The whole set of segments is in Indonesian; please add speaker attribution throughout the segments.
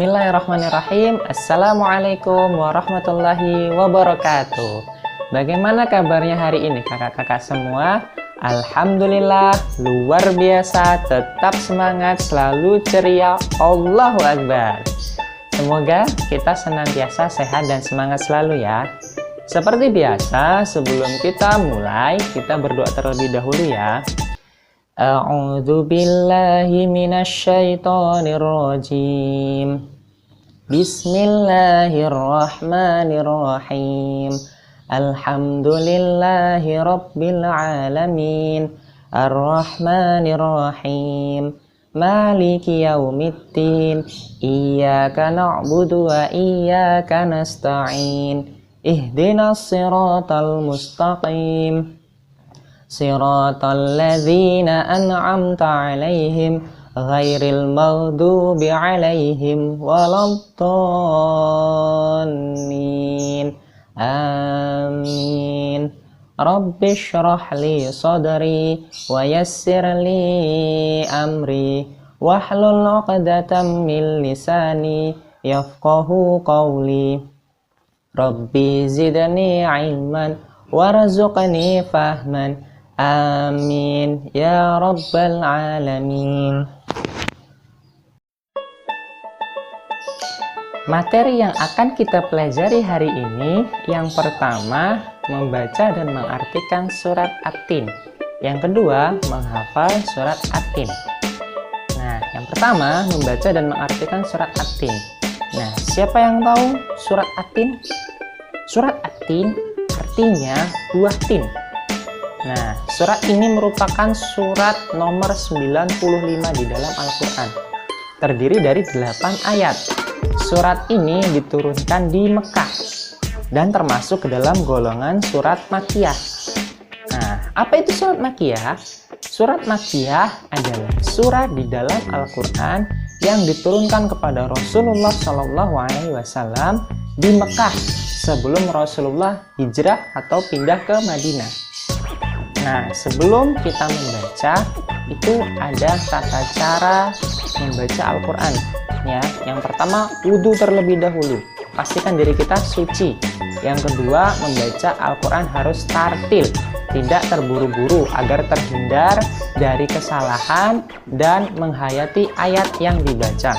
Speaker 1: Bismillahirrahmanirrahim. Assalamualaikum warahmatullahi wabarakatuh. Bagaimana kabarnya hari ini kakak-kakak semua? Alhamdulillah, luar biasa, tetap semangat, selalu ceria. Allahu Akbar. Semoga kita senantiasa sehat dan semangat selalu ya. Seperti biasa, sebelum kita mulai, kita berdoa terlebih dahulu ya. A'udzu billahi minasyaitonir rajim. Bismillahirrahmanirrahim. Alhamdulillahi rabbil alamin. Arrahmanirrahim. Maliki yaumiddin. Iyyaka na'budu wa iyyaka nasta'in. Ihdinas siratal mustaqim. Siratal ladzina an'amta 'alaihim ghairil maghdubi 'alaihim waladdallin. Amin. Rabbi shrah li sadri wa yassir li amri wahlul 'uqdatam min lisani yafqahu qawli. Rabbi zidni 'ilman warzuqni fahman. Amin ya rabbal alamin. Materi yang akan kita pelajari hari ini, yang pertama membaca dan mengartikan surat At-Tin. Yang kedua menghafal surat At-Tin. Nah, yang pertama membaca dan mengartikan surat At-Tin. Nah, siapa yang tahu surat At-Tin? Surat At-Tin artinya buah tin. Nah, surat ini merupakan surat nomor 95 di dalam Al-Quran. Terdiri dari 8 ayat. Surat ini diturunkan di Mekah dan termasuk ke dalam golongan surat Makkiyah. Nah, apa itu surat Makkiyah? Surat Makkiyah adalah surat di dalam Al-Quran yang diturunkan kepada Rasulullah SAW di Mekah sebelum Rasulullah hijrah atau pindah ke Madinah. Nah, sebelum kita membaca, itu ada tata cara membaca Al-Quran ya. Yang pertama, wudhu terlebih dahulu, pastikan diri kita suci. Yang kedua, membaca Al-Quran harus tartil, tidak terburu-buru agar terhindar dari kesalahan dan menghayati ayat yang dibaca.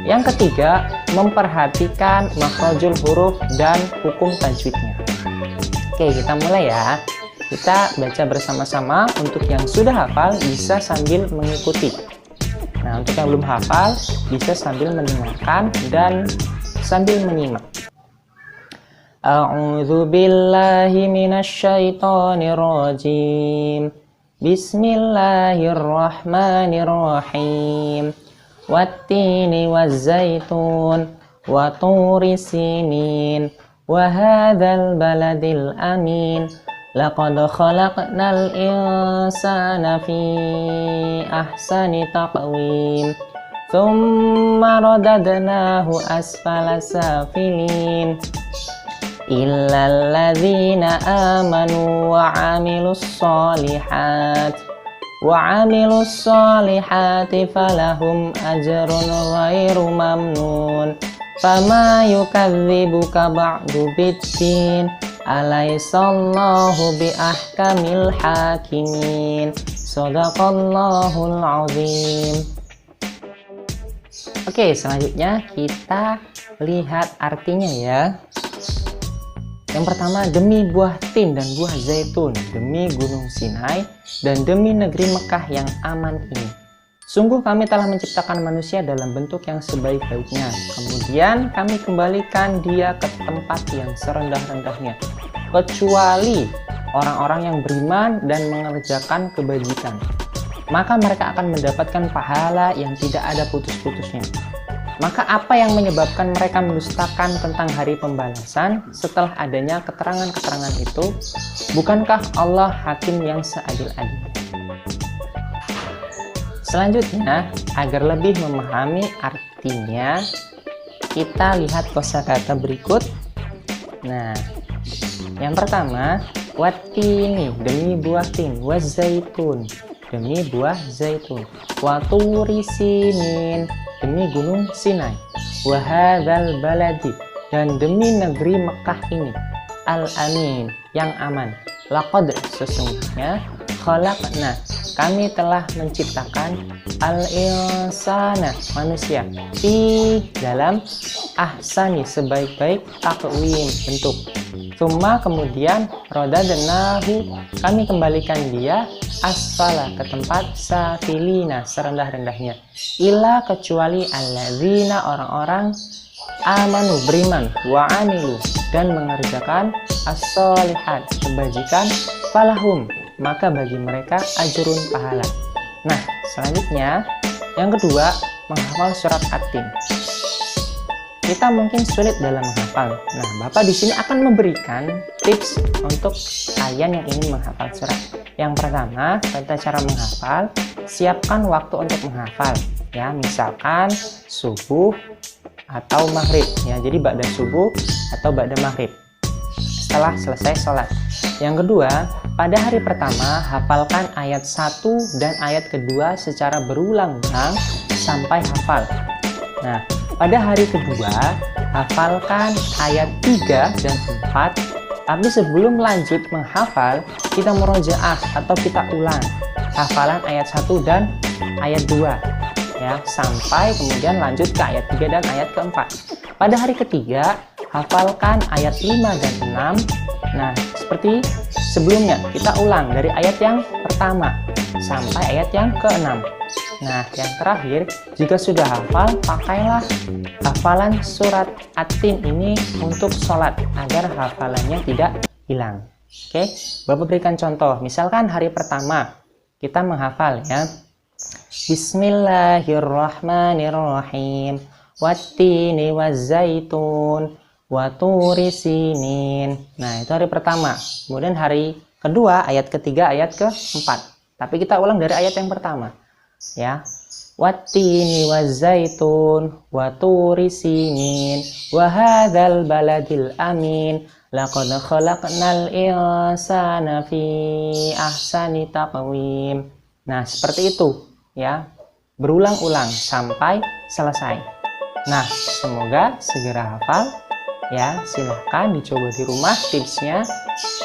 Speaker 1: Yang ketiga, memperhatikan makhrajul huruf dan hukum tajwidnya. Oke, kita mulai ya. Kita baca bersama-sama. Untuk yang sudah hafal bisa sambil mengikuti. Nah, untuk yang belum hafal bisa sambil mendengarkan dan sambil menyimak. A'udzu billahi minasyaitonir rajim. Bismillahirrahmanirrahim. Wattini wazzaitun wa turi sinin wa hadzal baladil amin. Laqad khalaqnal insana fi ahsani taqwim. Tsumma radadnahu asfala safilin. Illal ladzina amanu wa 'amilus shalihat falahum ajrun ghairu mamnun. Fama yukadzibuka ba'du biddin. Alaihissallahu biahkamil hakimin. Shadaqallahul azim. Oke, selanjutnya kita lihat artinya ya. Yang pertama, demi buah tin dan buah zaitun, demi gunung Sinai, dan demi negeri Mekah yang aman ini. Sungguh kami telah menciptakan manusia dalam bentuk yang sebaik-baiknya. Kemudian kami kembalikan dia ke tempat yang serendah-rendahnya. Kecuali orang-orang yang beriman dan mengerjakan kebajikan. Maka mereka akan mendapatkan pahala yang tidak ada putus-putusnya. Maka apa yang menyebabkan mereka mendustakan tentang hari pembalasan setelah adanya keterangan-keterangan itu? Bukankah Allah hakim yang seadil-adilnya? Selanjutnya, agar lebih memahami artinya, kita lihat kosakata berikut. Nah, yang pertama, wattini, demi buah tin, wazaitun, demi buah zaitun, waturi sinin, demi gunung Sinai, wa hadzal baladi, dan demi negeri Mekah ini, al-amin, yang aman. Laqad, sesungguhnya, khalaqna, kami telah menciptakan al-insana, manusia, fi, dalam, ahsani, sebaik-baik taqwim, bentuk. Tsumma, kemudian, rodadnahu, kami kembalikan dia, asfala, ke tempat safilina, serendah-rendahnya, ila, kecuali alladzina, orang-orang, amanu, beriman, wa amilu, dan mengerjakan as-solihat, kebajikan, falahum, maka bagi mereka ajrun, pahala. Nah, selanjutnya yang kedua, menghafal surat At-Tin. Kita mungkin sulit dalam menghafal. Nah, Bapak di sini akan memberikan tips untuk kalian yang ingin menghafal surat. Yang pertama, tata cara menghafal, siapkan waktu untuk menghafal. Ya, misalkan subuh atau maghrib. Ya, jadi ba'da subuh atau ba'da maghrib, setelah selesai sholat. Yang kedua, pada hari pertama, hafalkan ayat 1 dan ayat kedua secara berulang-ulang sampai hafal. Nah, pada hari kedua, hafalkan ayat 3 dan 4, tapi sebelum lanjut menghafal, kita murojaah atau kita ulang hafalan ayat 1 dan ayat 2. Ya, sampai kemudian lanjut ke ayat 3 dan ayat keempat. Pada hari ketiga, hafalkan ayat 5 dan 6. Nah, seperti sebelumnya, kita ulang dari ayat yang pertama sampai ayat yang ke-6. Nah, yang terakhir, jika sudah hafal, pakailah hafalan surat At-Tin ini untuk sholat, agar hafalannya tidak hilang. Oke, Bapak berikan contoh. Misalkan hari pertama, kita menghafal ya, Bismillahirrahmanirrahim, wattini wazzaitun, waturi sinin. Nah, itu hari pertama. Kemudian hari kedua, ayat ketiga, ayat keempat. Tapi kita ulang dari ayat yang pertama. Ya, wattini wazzaitun, waturi sinin, wahadzal baladil amin, laqad khalaqnal insana fi ahsani taqwim. Nah, seperti itu ya, berulang-ulang sampai selesai. Nah, semoga segera hafal ya. Silahkan dicoba di rumah tipsnya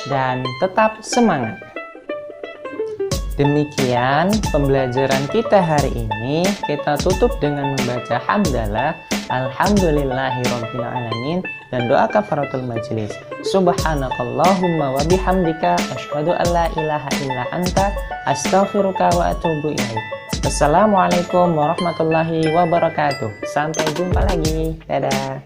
Speaker 1: dan tetap semangat. Demikian pembelajaran kita hari ini. Kita tutup dengan membaca hamdalah, alhamdulillahirabbil alamin, dan doa kafaratul majelis. Subhanakallahumma wa bihamdika asyhadu an la ilaha illa anta astaghfiruka wa atubu ilaik. Wassalamualaikum warahmatullahi wabarakatuh. Sampai jumpa lagi. Dadah.